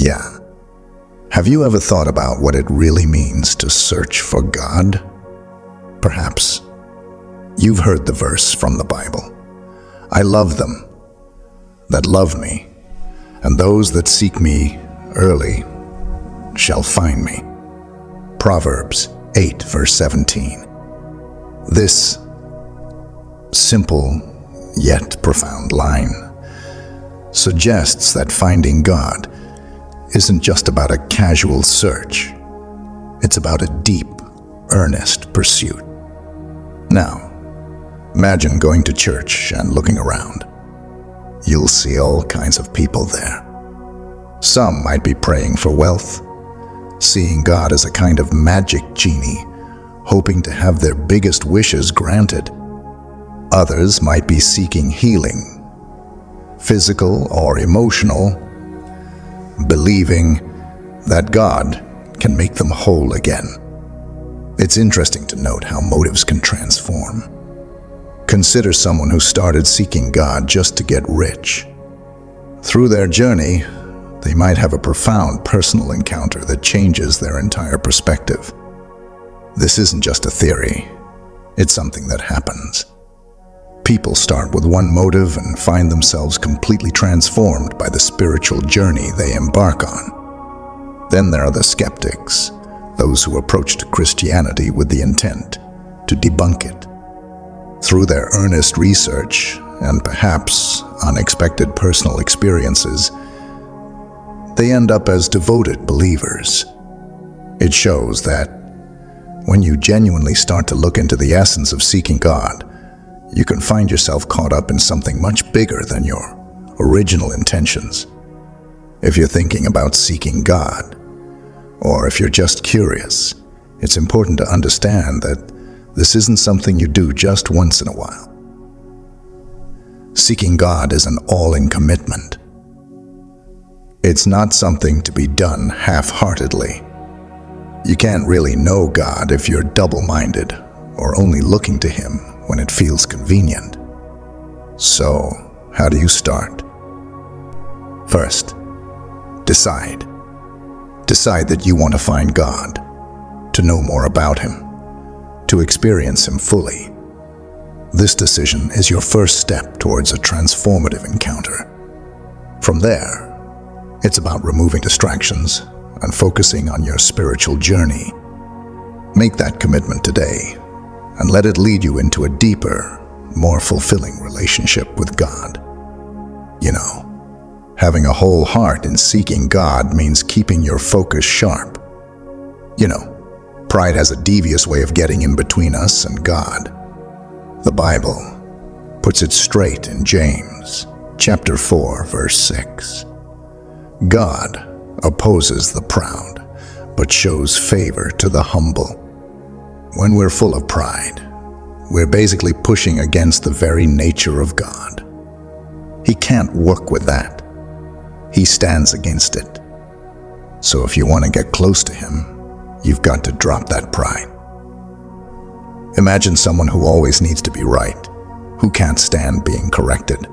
Yeah. Have you ever thought about what it really means to search for God? Perhaps you've heard the verse from the Bible. I love them that love me, and those that seek me early shall find me. Proverbs 8, verse 17. This simple yet profound line suggests that finding God isn't just about a casual search. It's about a deep, earnest pursuit. Now, imagine going to church and looking around. You'll see all kinds of people there. Some might be praying for wealth, seeing God as a kind of magic genie, hoping to have their biggest wishes granted. Others might be seeking healing, physical or emotional, believing that God can make them whole again. It's interesting to note how motives can transform. Consider someone who started seeking God just to get rich. Through their journey, they might have a profound personal encounter that changes their entire perspective. This isn't just a theory, it's something that happens. People start with one motive and find themselves completely transformed by the spiritual journey they embark on. Then there are the skeptics, those who approached Christianity with the intent to debunk it. Through their earnest research and perhaps unexpected personal experiences, they end up as devoted believers. It shows that when you genuinely start to look into the essence of seeking God, you can find yourself caught up in something much bigger than your original intentions. If you're thinking about seeking God, or if you're just curious, it's important to understand that this isn't something you do just once in a while. Seeking God is an all-in commitment. It's not something to be done half-heartedly. You can't really know God if you're double-minded or only looking to Him when it feels convenient. So, how do you start? First, decide. Decide that you want to find God, to know more about Him, to experience Him fully. This decision is your first step towards a transformative encounter. From there, it's about removing distractions and focusing on your spiritual journey. Make that commitment today and let it lead you into a deeper, more fulfilling relationship with God. You know, having a whole heart in seeking God means keeping your focus sharp. You know, pride has a devious way of getting in between us and God. The Bible puts it straight in James, chapter 4, verse 6. God opposes the proud, but shows favor to the humble. When we're full of pride, we're basically pushing against the very nature of God. He can't work with that. He stands against it. So if you want to get close to Him, you've got to drop that pride. Imagine someone who always needs to be right, who can't stand being corrected.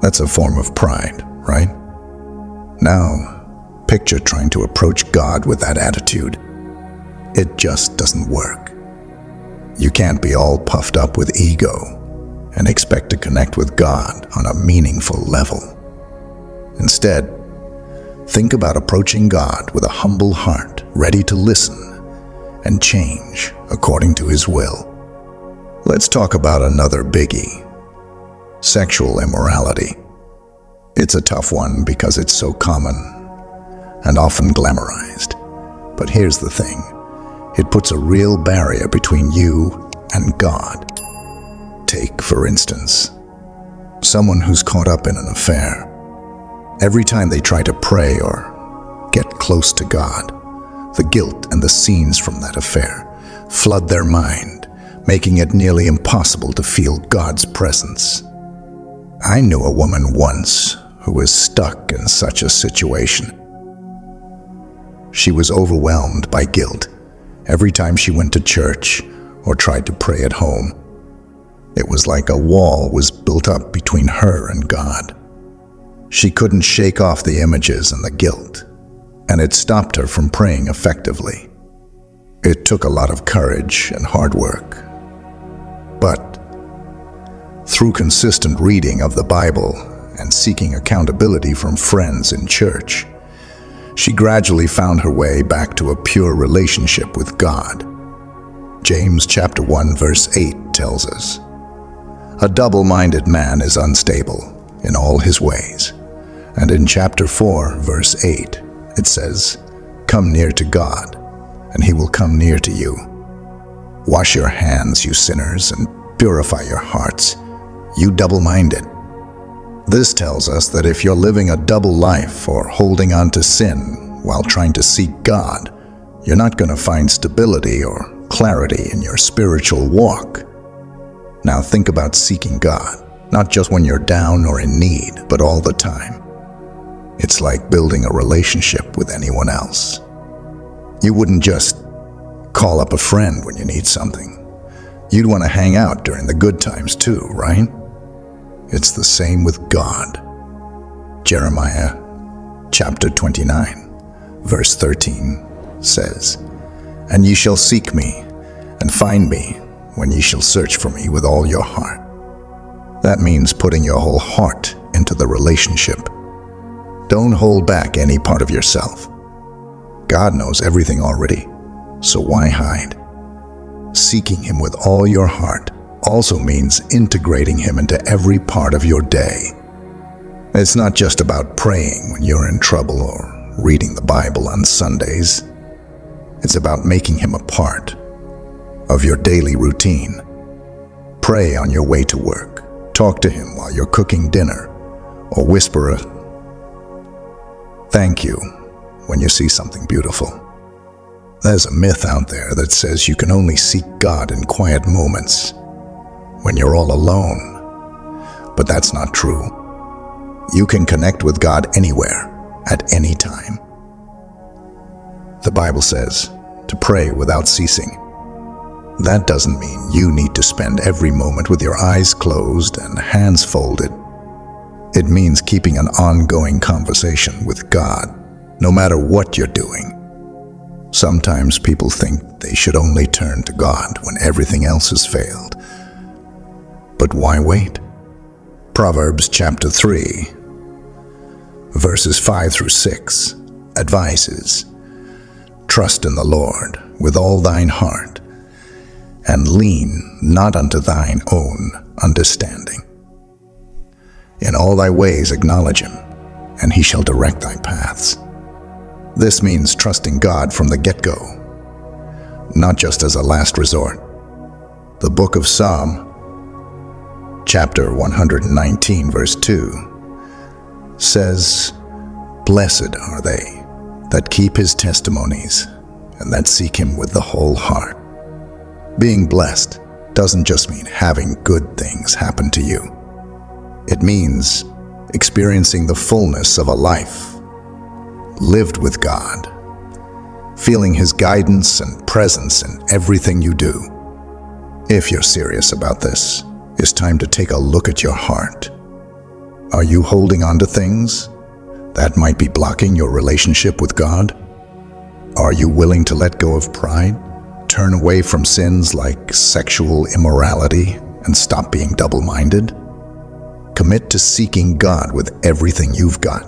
That's a form of pride, right? Now, picture trying to approach God with that attitude. It just doesn't work. You can't be all puffed up with ego and expect to connect with God on a meaningful level. Instead, think about approaching God with a humble heart, ready to listen and change according to His will. Let's talk about another biggie: sexual immorality. It's a tough one because it's so common and often glamorized. But here's the thing: it puts a real barrier between you and God. Take, for instance, someone who's caught up in an affair. Every time they try to pray or get close to God, the guilt and the scenes from that affair flood their mind, making it nearly impossible to feel God's presence. I knew a woman once who was stuck in such a situation. She was overwhelmed by guilt every time she went to church or tried to pray at home. It was like a wall was built up between her and God. She couldn't shake off the images and the guilt, and it stopped her from praying effectively. It took a lot of courage and hard work. But through consistent reading of the Bible and seeking accountability from friends in church, she gradually found her way back to a pure relationship with God. James chapter 1 verse 8 tells us, "A double-minded man is unstable in all his ways." And in chapter 4 verse 8 it says, "Come near to God, and he will come near to you. Wash your hands, you sinners, and purify your hearts, you double-minded." This tells us that if you're living a double life or holding on to sin while trying to seek God, you're not going to find stability or clarity in your spiritual walk. Now think about seeking God, not just when you're down or in need, but all the time. It's like building a relationship with anyone else. You wouldn't just call up a friend when you need something. You'd want to hang out during the good times too, right? It's the same with God. Jeremiah chapter 29, verse 13 says, "And ye shall seek me, and find me, when ye shall search for me with all your heart." That means putting your whole heart into the relationship. Don't hold back any part of yourself. God knows everything already, so why hide? Seeking Him with all your heart also means integrating Him into every part of your day. It's not just about praying when you're in trouble or reading the Bible on Sundays. It's about making Him a part of your daily routine. Pray on your way to work. Talk to Him while you're cooking dinner, or whisper a thank you when you see something beautiful. There's a myth out there that says you can only seek God in quiet moments, when you're all alone. But that's not true. You can connect with God anywhere, at any time. The Bible says to pray without ceasing. That doesn't mean you need to spend every moment with your eyes closed and hands folded. It means keeping an ongoing conversation with God, no matter what you're doing. Sometimes people think they should only turn to God when everything else has failed. But why wait? Proverbs chapter 3, verses 5 through 6 advises, "Trust in the Lord with all thine heart, and lean not unto thine own understanding. In all thy ways acknowledge Him, and He shall direct thy paths." This means trusting God from the get-go, not just as a last resort. The book of Psalm, chapter 119, verse 2, says, "Blessed are they that keep His testimonies, and that seek Him with the whole heart." Being blessed doesn't just mean having good things happen to you. It means experiencing the fullness of a life lived with God, feeling His guidance and presence in everything you do. If you're serious about this, it's time to take a look at your heart. Are you holding on to things that might be blocking your relationship with God? Are you willing to let go of pride, turn away from sins like sexual immorality, and stop being double-minded? Commit to seeking God with everything you've got.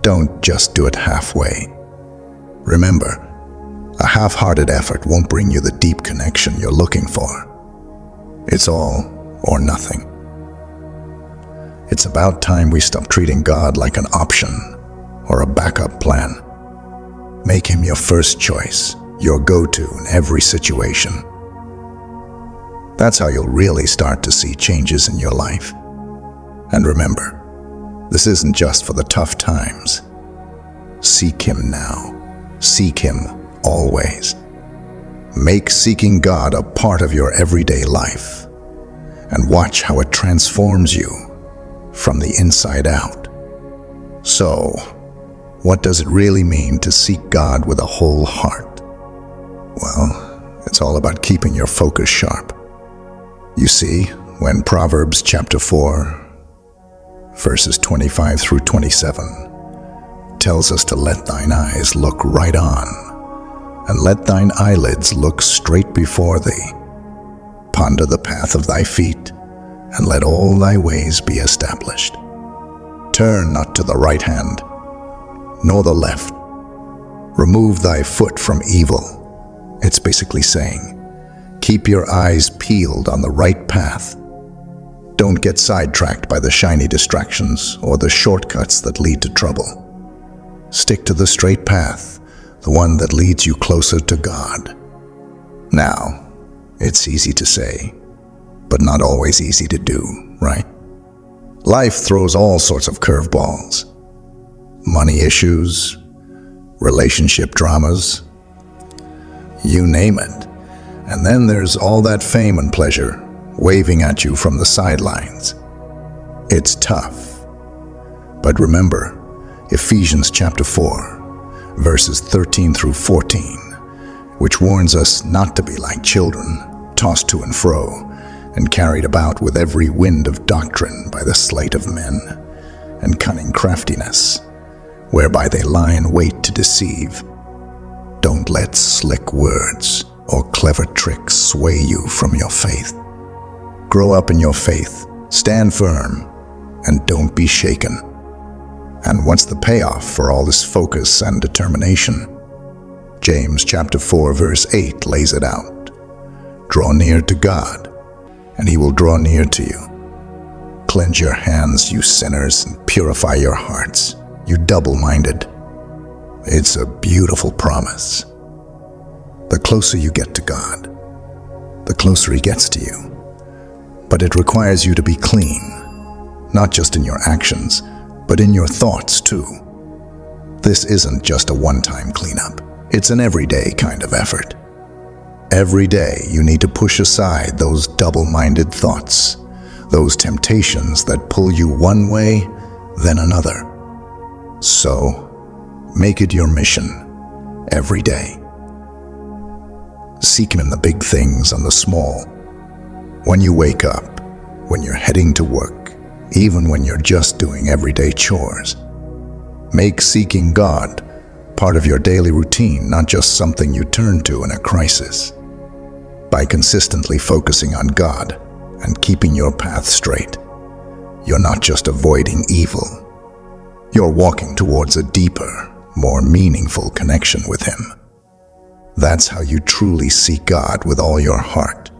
Don't just do it halfway. Remember, a half-hearted effort won't bring you the deep connection you're looking for. It's all or nothing. It's about time we stop treating God like an option or a backup plan. Make Him your first choice, your go-to in every situation. That's how you'll really start to see changes in your life. And remember, this isn't just for the tough times. Seek Him now. Seek Him always. Make seeking God a part of your everyday life, and watch how it transforms you from the inside out. So, what does it really mean to seek God with a whole heart? Well, it's all about keeping your focus sharp. You see, when Proverbs chapter 4, verses 25 through 27, tells us to let thine eyes look right on, and let thine eyelids look straight before thee. Ponder the path of thy feet, and let all thy ways be established. Turn not to the right hand, nor the left. Remove thy foot from evil. It's basically saying, keep your eyes peeled on the right path. Don't get sidetracked by the shiny distractions or the shortcuts that lead to trouble. Stick to the straight path, the one that leads you closer to God. Now, it's easy to say, but not always easy to do, right? Life throws all sorts of curveballs. Money issues, relationship dramas, you name it. And then there's all that fame and pleasure waving at you from the sidelines. It's tough. But remember, Ephesians chapter 4, verses 13 through 14, which warns us not to be like children, tossed to and fro, and carried about with every wind of doctrine by the sleight of men, and cunning craftiness, whereby they lie in wait to deceive. Don't let slick words or clever tricks sway you from your faith. Grow up in your faith, stand firm, and don't be shaken. And what's the payoff for all this focus and determination? James chapter 4, verse 8 lays it out. Draw near to God, and he will draw near to you. Cleanse your hands, you sinners, and purify your hearts, you double-minded. It's a beautiful promise. The closer you get to God, the closer he gets to you. But it requires you to be clean, not just in your actions, but in your thoughts too. This isn't just a one-time cleanup. It's an everyday kind of effort. Every day you need to push aside those double-minded thoughts, those temptations that pull you one way, then another. So, make it your mission every day. Seek him in the big things and the small. When you wake up, when you're heading to work, even when you're just doing everyday chores. Make seeking God part of your daily routine, not just something you turn to in a crisis. By consistently focusing on God and keeping your path straight, you're not just avoiding evil. You're walking towards a deeper, more meaningful connection with him. That's how you truly seek God with all your heart.